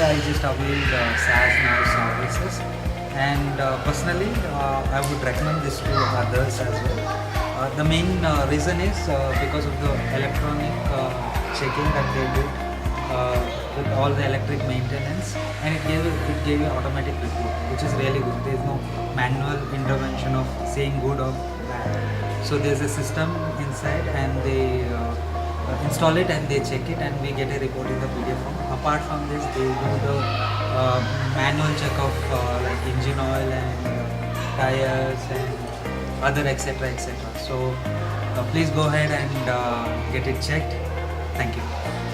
I just availed SAZNow services, and personally, I would recommend this to others as well. The main reason is because of the electronic checking that they do with all the electric maintenance, and it gave you automatic report, which is really good. There is no manual intervention of saying good or bad. So there's a system inside, and they install it and they check it, and we get a report in the PDF form. Apart from this, they do the manual check of like engine oil and tires and other etc etc. So please go ahead and get it checked. Thank you.